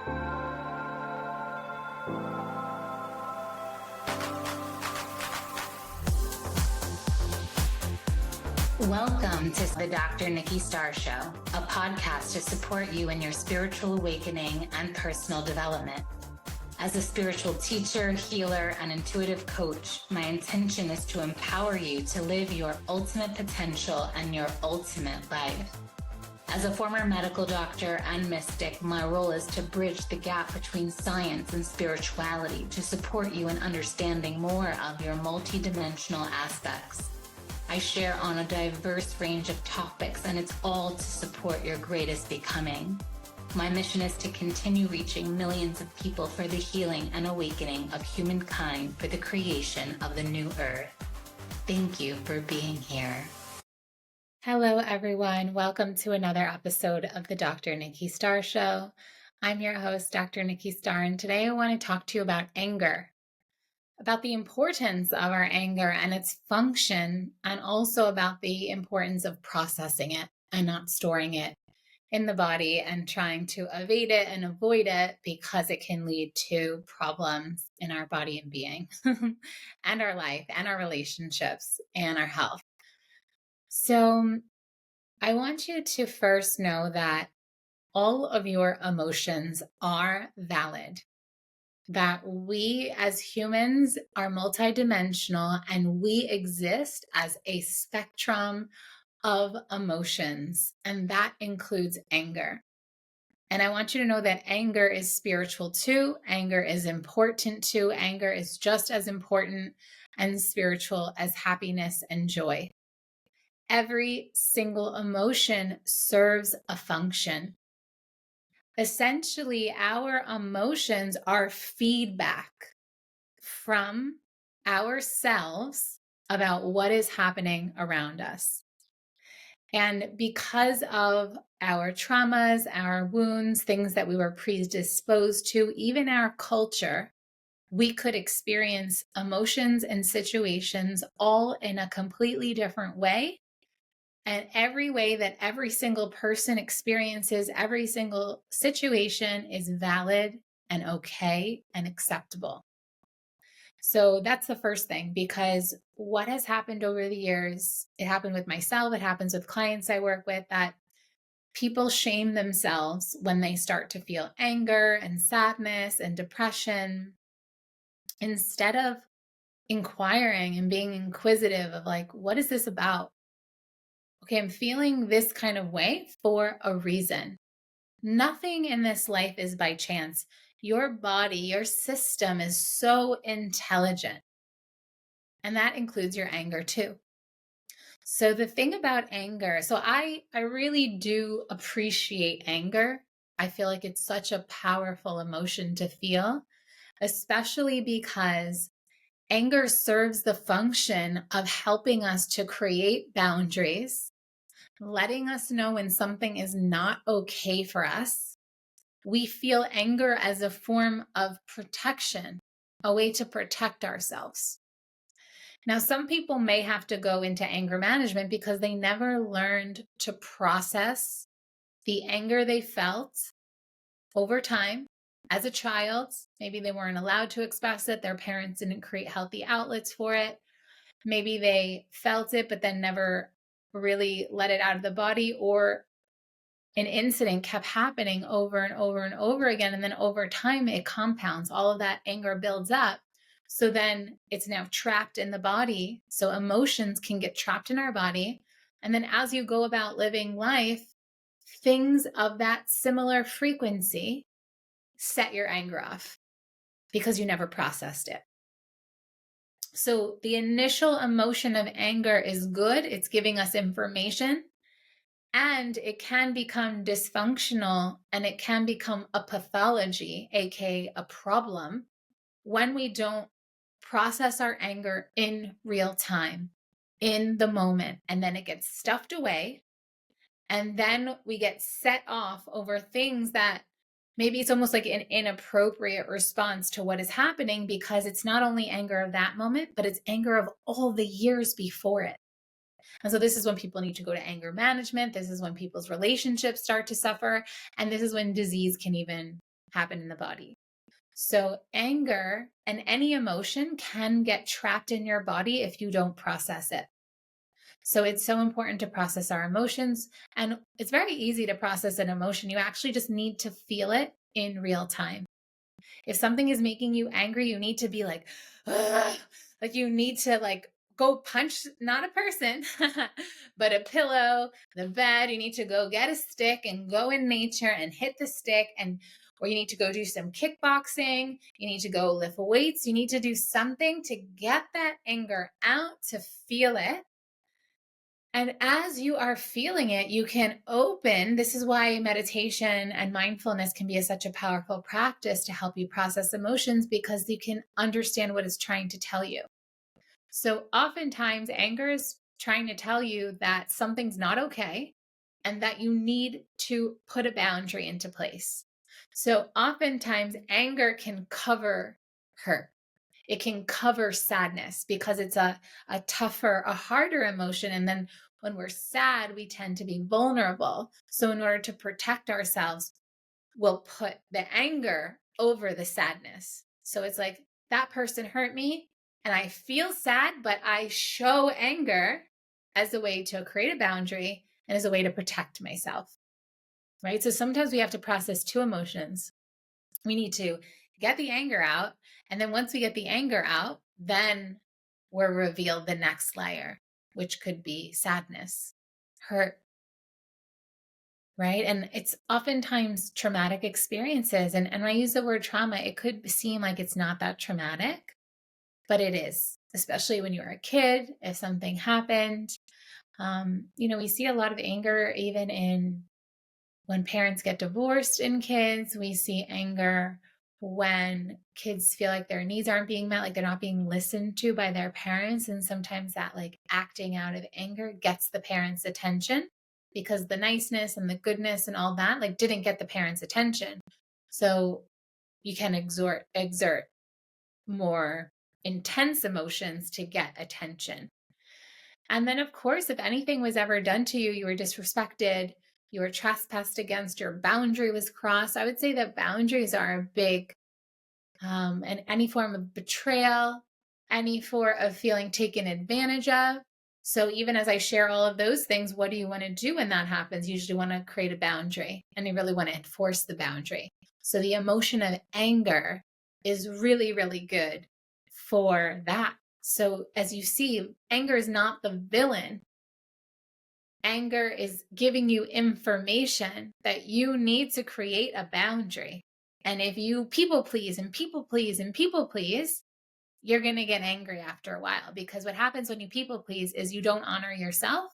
Welcome to the Dr. Nikki Starr Show, a podcast to support you in your spiritual awakening and personal development. As a spiritual teacher, healer, and intuitive coach, my intention is to empower you to live your ultimate potential and your ultimate life. As a former medical doctor and mystic, my role is to bridge the gap between science and spirituality to support you in understanding more of your multidimensional aspects. I share on a diverse range of topics, and it's all to support your greatest becoming. My mission is to continue reaching millions of people for the healing and awakening of humankind for the creation of the new earth. Thank you for being here. Hello, everyone. Welcome to another episode of the Dr. Nikki Starr Show. I'm your host, Dr. Nikki Starr, and today I want to talk to you about anger, about the importance of our anger and its function, and also about the importance of processing it and not storing it in the body and trying to evade it and avoid it, because it can lead to problems in our body and being and our life and our relationships and our health. So I want you to first know that all of your emotions are valid, that we as humans are multidimensional and we exist as a spectrum of emotions, and that includes anger. And I want you to know that anger is spiritual too. Anger is important too. Anger is just as important and spiritual as happiness and joy. Every single emotion serves a function. Essentially, our emotions are feedback from ourselves about what is happening around us. And because of our traumas, our wounds, things that we were predisposed to, even our culture, we could experience emotions and situations all in a completely different way. And every way that every single person experiences every single situation is valid and okay and acceptable. So that's the first thing, because what has happened over the years, it happened with myself, it happens with clients I work with, that people shame themselves when they start to feel anger and sadness and depression, instead of inquiring and being inquisitive of like, what is this about? Okay, I'm feeling this kind of way for a reason. Nothing in this life is by chance. Your body, your system is so intelligent. And that includes your anger too. So the thing about anger, so I really do appreciate anger. I feel like it's such a powerful emotion to feel, especially because anger serves the function of helping us to create boundaries, letting us know when something is not okay for us. We feel anger as a form of protection, a way to protect ourselves. Now, some people may have to go into anger management because they never learned to process the anger they felt over time as a child. Maybe they weren't allowed to express it. Their parents didn't create healthy outlets for it. Maybe they felt it, but then never really let it out of the body, or an incident kept happening over and over and over again. And then over time, it compounds. All of that anger builds up. So then it's now trapped in the body. So emotions can get trapped in our body. And then as you go about living life, things of that similar frequency set your anger off because you never processed it. So the initial emotion of anger is good. It's giving us information, and it can become dysfunctional, and it can become a pathology, aka a problem, when we don't process our anger in real time, in the moment, and then it gets stuffed away. And then we get set off over things that maybe it's almost like an inappropriate response to what is happening, because it's not only anger of that moment, but it's anger of all the years before it. And so this is when people need to go to anger management. This is when people's relationships start to suffer. And this is when disease can even happen in the body. So anger and any emotion can get trapped in your body if you don't process it. So it's so important to process our emotions. And it's very easy to process an emotion. You actually just need to feel it in real time. If something is making you angry, you need to be like, ugh. Like you need to like go punch, not a person, but a pillow, the bed. You need to go get a stick and go in nature and hit the stick, and or you need to go do some kickboxing. You need to go lift weights. You need to do something to get that anger out, to feel it. And as you are feeling it, you can open. This is why meditation and mindfulness can be such a powerful practice to help you process emotions, because you can understand what it's trying to tell you. So oftentimes anger is trying to tell you that something's not okay and that you need to put a boundary into place. So oftentimes anger can cover hurt. It can cover sadness because it's a tougher, a harder emotion. And then when we're sad, we tend to be vulnerable. So in order to protect ourselves, we'll put the anger over the sadness. So it's like, that person hurt me and I feel sad, but I show anger as a way to create a boundary and as a way to protect myself, right? So sometimes we have to process two emotions. We need to get the anger out. And then once we get the anger out, then we're revealed the next layer, which could be sadness, hurt, right? And it's oftentimes traumatic experiences. And when I use the word trauma, it could seem like it's not that traumatic, but it is, especially when you're a kid, if something happened. We see a lot of anger even in when parents get divorced in kids. We see anger when kids feel like their needs aren't being met, like they're not being listened to by their parents. And sometimes that like acting out of anger gets the parents' attention because the niceness and the goodness and all that like didn't get the parents' attention. So you can exert more intense emotions to get attention. And then, of course, if anything was ever done to you, you were disrespected, you were trespassed against, your boundary was crossed. I would say that boundaries are a big, and any form of betrayal, any form of feeling taken advantage of. So even as I share all of those things, what do you want to do when that happens? You usually want to create a boundary and you really want to enforce the boundary. So the emotion of anger is really, really good for that. So as you see, anger is not the villain. Anger is giving you information that you need to create a boundary. And if you people please and people please and people please, you're going to get angry after a while, because what happens when you people please is you don't honor yourself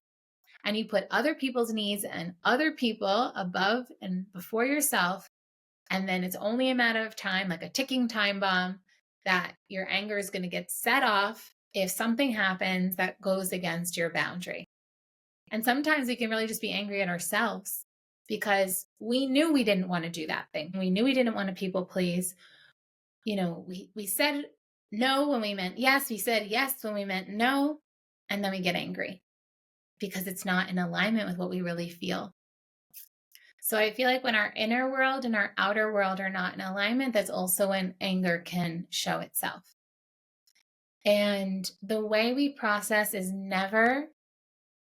and you put other people's needs and other people above and before yourself. And then it's only a matter of time, like a ticking time bomb, that your anger is going to get set off if something happens that goes against your boundary. And sometimes we can really just be angry at ourselves because we knew we didn't want to do that thing. We knew we didn't want to people please. We said no when we meant yes. We said yes when we meant no. And then we get angry because it's not in alignment with what we really feel. So I feel like when our inner world and our outer world are not in alignment, that's also when anger can show itself. And the way we process is never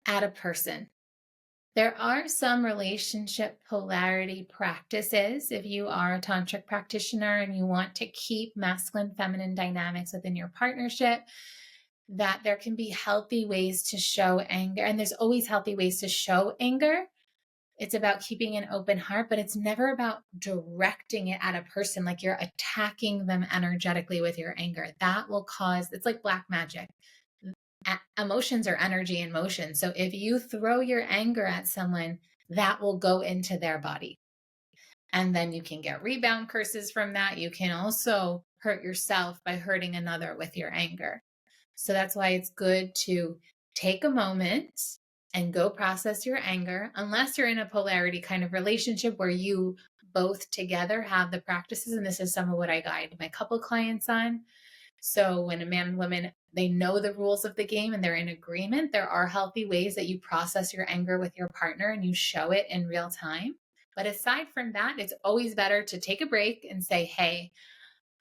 at a person. There are some relationship polarity practices. If you are a tantric practitioner and you want to keep masculine, feminine dynamics within your partnership, that there can be healthy ways to show anger. And there's always healthy ways to show anger. It's about keeping an open heart, but it's never about directing it at a person, like you're attacking them energetically with your anger. That will cause, it's like black magic. Emotions are energy in motion. So if you throw your anger at someone, that will go into their body. And then you can get rebound curses from that. You can also hurt yourself by hurting another with your anger. So that's why it's good to take a moment and go process your anger, unless you're in a polarity kind of relationship where you both together have the practices. And this is some of what I guide my couple clients on. So when a man and woman, they know the rules of the game and they're in agreement, there are healthy ways that you process your anger with your partner and you show it in real time. But aside from that, it's always better to take a break and say, hey,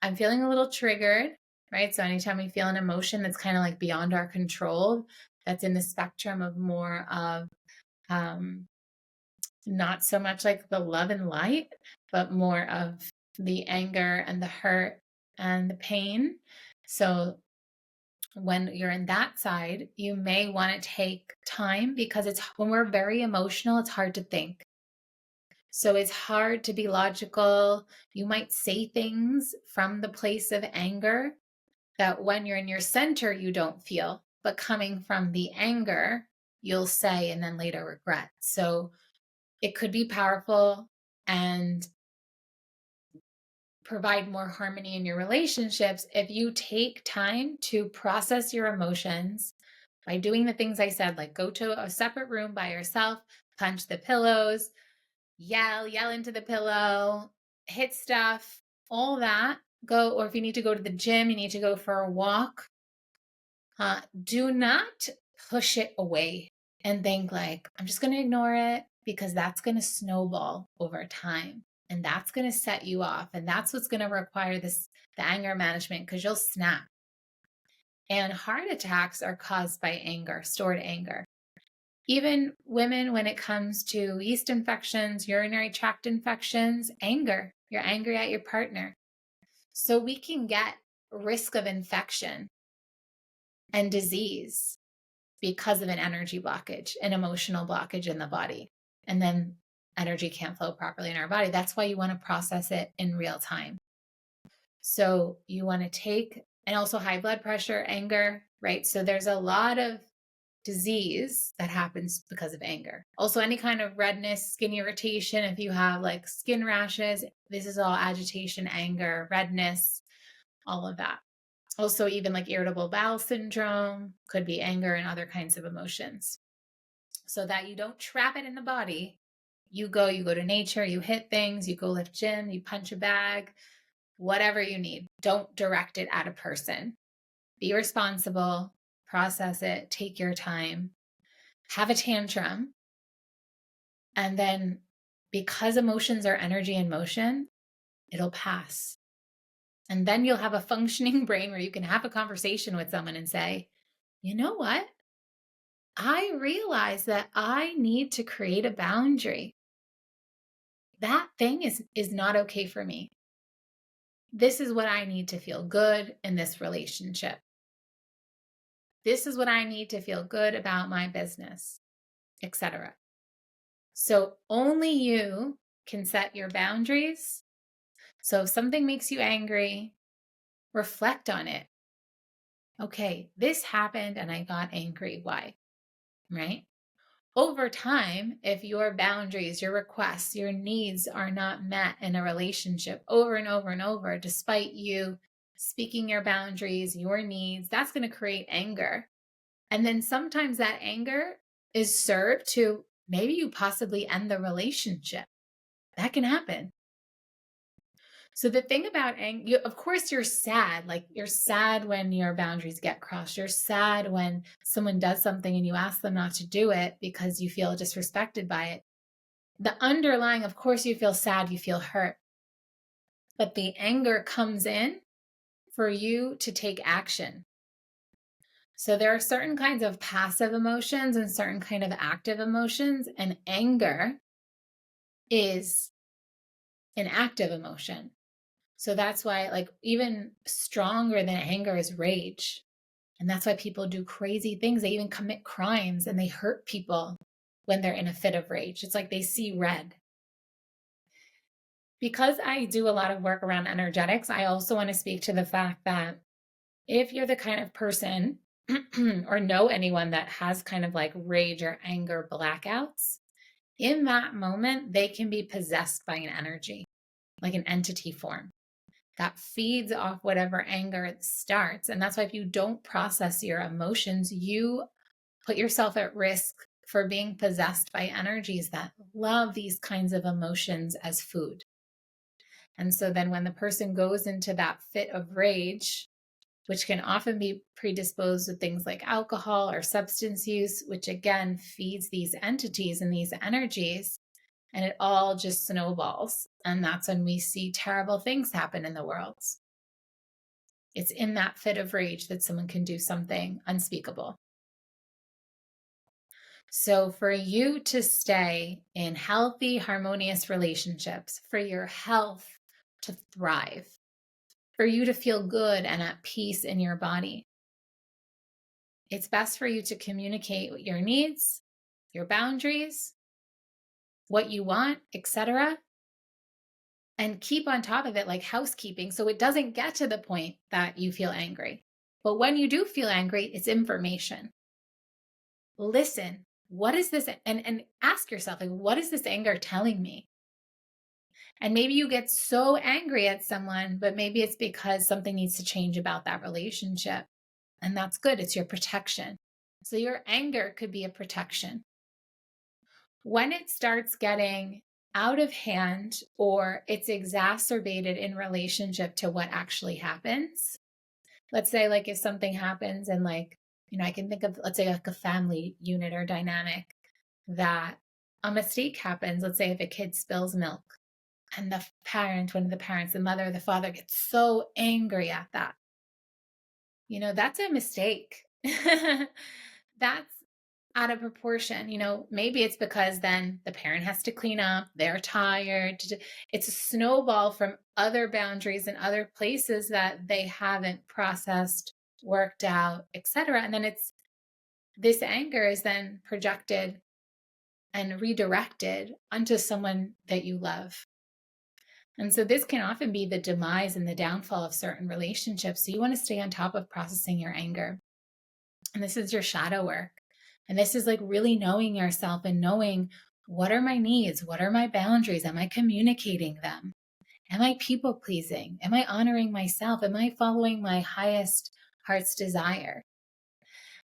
I'm feeling a little triggered, right? So anytime we feel an emotion that's kind of like beyond our control, that's in the spectrum of more of not so much like the love and light, but more of the anger and the hurt and the pain. So when you're in that side, you may want to take time, because it's when we're very emotional, it's hard to think. So it's hard to be logical. You might say things from the place of anger that when you're in your center, you don't feel, but coming from the anger, you'll say and then later regret. So it could be powerful and provide more harmony in your relationships if you take time to process your emotions by doing the things I said, like go to a separate room by yourself, punch the pillows, yell into the pillow, hit stuff, all that. Go, or if you need to go to the gym, you need to go for a walk. Do not push it away and think like, I'm just going to ignore it, because that's going to snowball over time. And that's going to set you off. And that's what's going to require the anger management, because you'll snap. And heart attacks are caused by anger, stored anger. Even women, when it comes to yeast infections, urinary tract infections, anger, you're angry at your partner. So we can get risk of infection and disease because of an energy blockage, an emotional blockage in the body. And then energy can't flow properly in our body. That's why you want to process it in real time. So you want to take, and also high blood pressure, anger, right? So there's a lot of disease that happens because of anger. Also, any kind of redness, skin irritation, if you have like skin rashes, this is all agitation, anger, redness, all of that. Also, even like irritable bowel syndrome could be anger and other kinds of emotions. So that you don't trap it in the body, you go to nature, you hit things, you go lift gym, you punch a bag, whatever you need. Don't direct it at a person. Be responsible, process it, take your time, have a tantrum. And then, because emotions are energy in motion, it'll pass. And then you'll have a functioning brain where you can have a conversation with someone and say, you know what? I realize that I need to create a boundary. That thing is not okay for me. This is what I need to feel good in this relationship. This is what I need to feel good about my business, etc. So only you can set your boundaries. So if something makes you angry, reflect on it. Okay, this happened and I got angry. Why? Right? Over time, if your boundaries, your requests, your needs are not met in a relationship over and over and over, despite you speaking your boundaries, your needs, that's going to create anger. And then sometimes that anger is served to maybe you possibly end the relationship. That can happen. So the thing about anger, of course, you're sad. Like you're sad when your boundaries get crossed. You're sad when someone does something and you ask them not to do it because you feel disrespected by it. The underlying, of course, you feel sad, you feel hurt. But the anger comes in for you to take action. So there are certain kinds of passive emotions and certain kind of active emotions, and anger is an active emotion. So that's why, like, even stronger than anger is rage. And that's why people do crazy things. They even commit crimes and they hurt people when they're in a fit of rage. It's like they see red. Because I do a lot of work around energetics, I also want to speak to the fact that if you're the kind of person or know anyone that has kind of like rage or anger blackouts, in that moment, they can be possessed by an energy, like an entity form that feeds off whatever anger it starts. And that's why if you don't process your emotions, you put yourself at risk for being possessed by energies that love these kinds of emotions as food. And so then when the person goes into that fit of rage, which can often be predisposed with things like alcohol or substance use, which again feeds these entities and these energies, and it all just snowballs. And that's when we see terrible things happen in the world. It's in that fit of rage that someone can do something unspeakable. So for you to stay in healthy, harmonious relationships, for your health to thrive, for you to feel good and at peace in your body, it's best for you to communicate your needs, your boundaries, what you want, etc., and keep on top of it like housekeeping so it doesn't get to the point that you feel angry. But when you do feel angry, it's information. Listen, what is this? And ask yourself, like, what is this anger telling me? And maybe you get so angry at someone, but maybe it's because something needs to change about that relationship. And that's good. It's your protection. So your anger could be a protection. When it starts getting out of hand or it's exacerbated in relationship to what actually happens, let's say like if something happens and like, I can think of, let's say like a family unit or dynamic that a mistake happens. Let's say if a kid spills milk and the parent, one of the parents, the mother or the father gets so angry at that. That's a mistake. That's out of proportion. Maybe it's because then the parent has to clean up, they're tired. It's a snowball from other boundaries and other places that they haven't processed, worked out, etc. And then this anger is then projected and redirected onto someone that you love. And so this can often be the demise and the downfall of certain relationships. So you want to stay on top of processing your anger. And this is your shadow work. And this is like really knowing yourself and knowing, what are my needs? What are my boundaries? Am I communicating them? Am I people pleasing? Am I honoring myself? Am I following my highest heart's desire?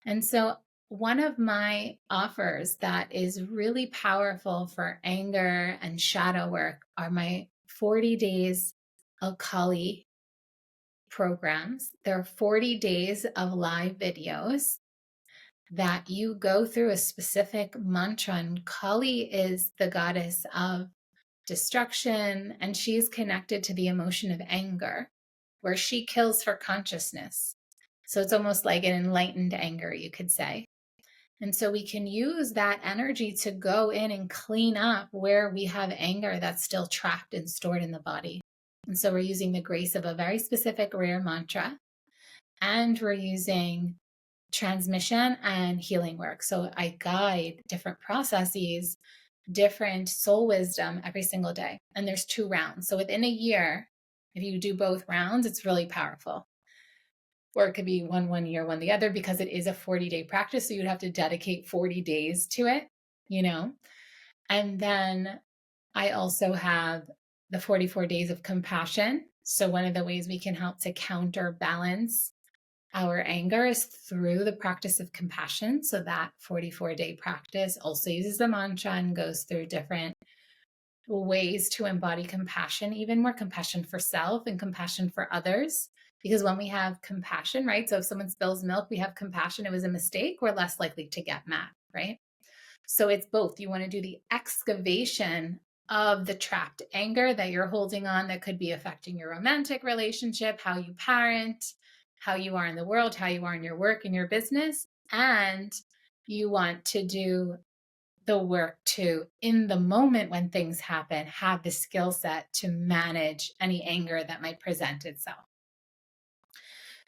And so one of my offers that is really powerful for anger and shadow work are my 40 days of Kali programs. There are 40 days of live videos that you go through a specific mantra. And Kali is the goddess of destruction, and she's connected to the emotion of anger, where she kills for consciousness. So it's almost like an enlightened anger, you could say. And so we can use that energy to go in and clean up where we have anger that's still trapped and stored in the body. And so we're using the grace of a very specific rare mantra, and we're using transmission and healing work. So I guide different processes, different soul wisdom every single day. And there's 2 rounds. So within a year, if you do both rounds, it's really powerful. Or it could be one year, one the other, because it is a 40-day practice. So you'd have to dedicate 40 days to it, And then I also have the 44 days of compassion. So one of the ways we can help to counterbalance our anger is through the practice of compassion. So that 44-day practice also uses the mantra and goes through different ways to embody compassion, even more compassion for self and compassion for others. Because when we have compassion, right? So if someone spills milk, we have compassion. It was a mistake. We're less likely to get mad, right? So it's both. You want to do the excavation of the trapped anger that you're holding on that could be affecting your romantic relationship, how you parent, how you are in the world, how you are in your work and your business. And you want to do the work to, in the moment when things happen, have the skill set to manage any anger that might present itself.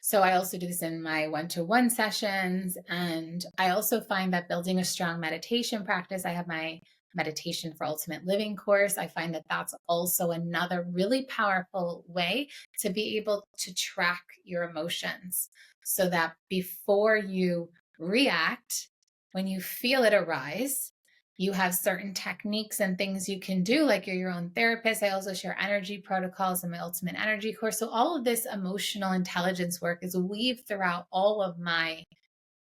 So I also do this in my one-to-one sessions. And I also find that building a strong meditation practice, I have my Meditation for Ultimate Living course. I find that that's also another really powerful way to be able to track your emotions, so that before you react, when you feel it arise, you have certain techniques and things you can do, like you're your own therapist. I also share energy protocols in my Ultimate Energy course. So all of this emotional intelligence work is weaved throughout all of my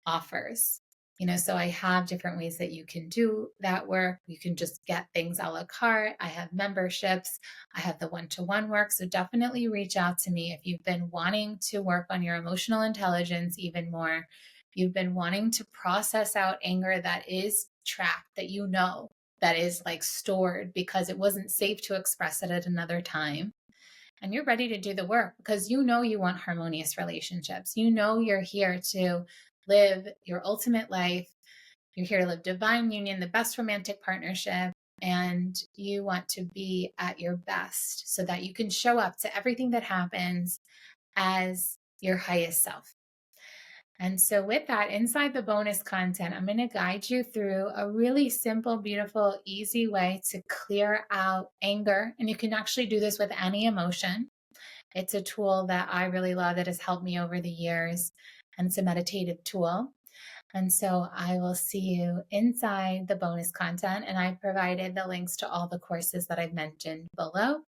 offers. So I have different ways that you can do that work. You can just get things a la carte. I have memberships. I have the one-to-one work. So definitely reach out to me if you've been wanting to work on your emotional intelligence even more. You've been wanting to process out anger that is trapped, that that is like stored because it wasn't safe to express it at another time. And you're ready to do the work because you know you want harmonious relationships. You know you're here to live your ultimate life. You're here to live divine union, the best romantic partnership, and you want to be at your best so that you can show up to everything that happens as your highest self. And so with that, inside the bonus content, I'm going to guide you through a really simple, beautiful, easy way to clear out anger. And you can actually do this with any emotion. It's a tool that I really love that has helped me over the years. And it's a meditative tool. And so I will see you inside the bonus content. And I provided the links to all the courses that I've mentioned below.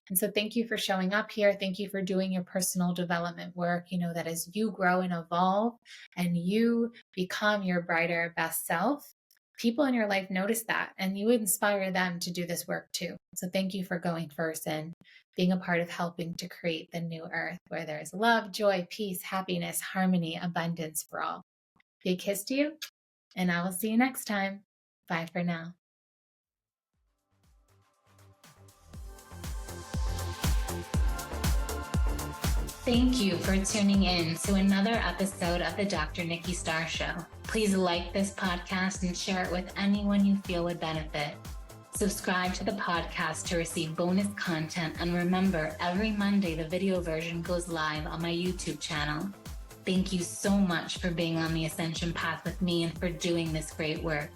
And so thank you for showing up here. Thank you for doing your personal development work. You know that as you grow and evolve and you become your brighter, best self, people in your life notice that and you inspire them to do this work too. So thank you for going first and being a part of helping to create the new earth where there's love, joy, peace, happiness, harmony, abundance for all. Big kiss to you, and I will see you next time. Bye for now. Thank you for tuning in to another episode of the Dr. Nikki Starr Show. Please like this podcast and share it with anyone you feel would benefit. Subscribe to the podcast to receive bonus content, and remember, every Monday the video version goes live on my YouTube channel. Thank you so much for being on the ascension path with me and for doing this great work.